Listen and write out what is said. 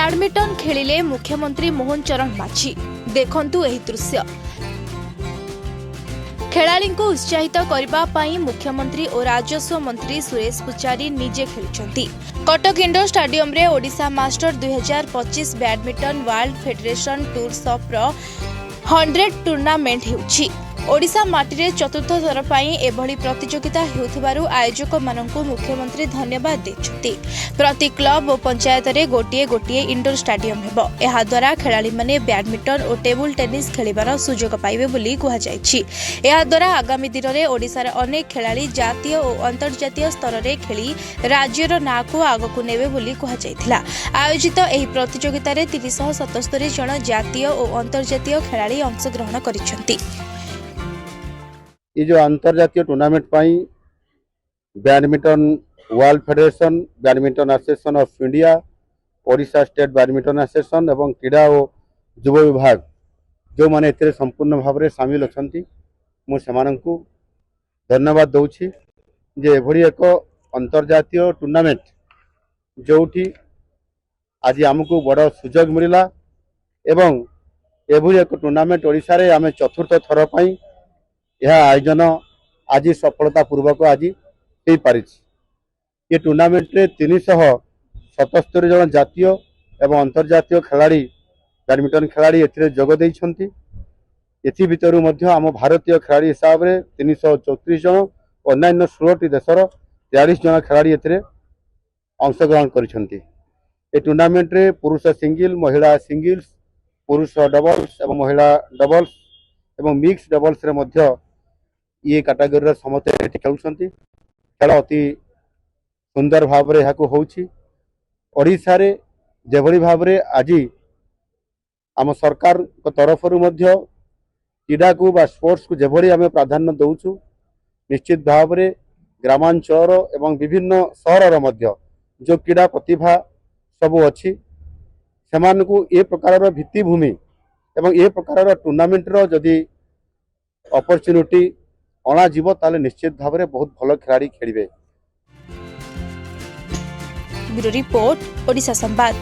Badminton खेलिले मुख्यमंत्री मोहन चरण माझी देखंतु एही दृश्य। खेलाड़ी को उत्साहित करने मुख्यमंत्री और राजस्व मंत्री सुरेश पुचारी निजे खेलुछंती। कटक इंडोर स्टेडियम रे Odisha master 2025 badminton world federation tours of 100 tournament हेउछि। ओडिशा माटी रे चतुर्थ थर पई एभली प्रतियोगिता हेउथिबारु आयोजक माननकु मुख्यमंत्री धन्यवाद देछथि। प्रति क्लब और पंचायत रे गोटिए गोटिए इंडोर स्टेडियम हेबो। एहा द्वारा खेलाड़ी माने बैडमिंटन और टेबल टेनिस खेलिबार सुजोग पाइबे बोली कुहा जायछि। एहा द्वारा आगामी दिन में ओडिशा रे अनेक खेलाड़ी जातीय और अंतर्जातीय स्तर रे खेली राज्यर नाँ को आगकु नेबे बोली कुहा जायथिला। आयोजित एही प्रतियोगिता रे 377 जन जातीय और अंतर्जातीय खेलाड़ी अंशग्रहण करिसेंती। ये जो अंतर्जातीय टूर्नामेंट पाई badminton world federation, badminton association of India, Odisha state badminton association एवं क्रीड़ा और युव विभाग जो माने एते संपूर्ण भाव में सामिल अछंती मुझे धन्यवाद दौची जे एभली एक अंतर्जातीय टूर्नामेंट जोठी आज आमको बड़ सुजोग मिलला एवं एभली एक टूर्नामेंट ओडिशा रे आमे चतुर्थ थर पाई यह आयोजन आज सफलता पूर्वक आज हो पारी। ये टूर्नामेंट रे 377 जन जातीय एवं अंतर्जातीय खिलाड़ी बैडमिंटन खिलाड़ी एथिरे जोग देइछंती। एथि भितरु मध्य आम भारतीय खिलाड़ी हिसाब रे 334 जन और अन्य 16 देशर 43 जन खिलाड़ी एथिरे अंशग्रहण करिछंती। ए टूर्नामेंट रे पुरुष सिंगल, महिला सिंगल्स, पुरुष डबल्स एवं महिला डबल्स एवं मिक्स डबल्स रे मध्य ये कैटेगरी समस्त खेलुंट। खेल अति सुंदर भाव में यहाँ होउछि। ओडिशा रे जेभली भाव में आज आम सरकार को तरफ क्रीड़ा को बा स्पोर्ट्स को जेभली आम प्राधान्य दौचु निश्चित भाव में ग्रामांचल एवं विभिन्न सहर मध्य जो क्रीड़ा प्रतिभा सब अच्छी सेमान को ए प्रकार भित्तिभूमि एवं ए प्रकार टूर्नामेंट रो जदि अपॉर्चुनिटी अणा जीव ताले निश्चित भाव में बहुत भल खिलाड़ी खेलिबे। ब्यूरो रिपोर्ट ओडिशा संवाद।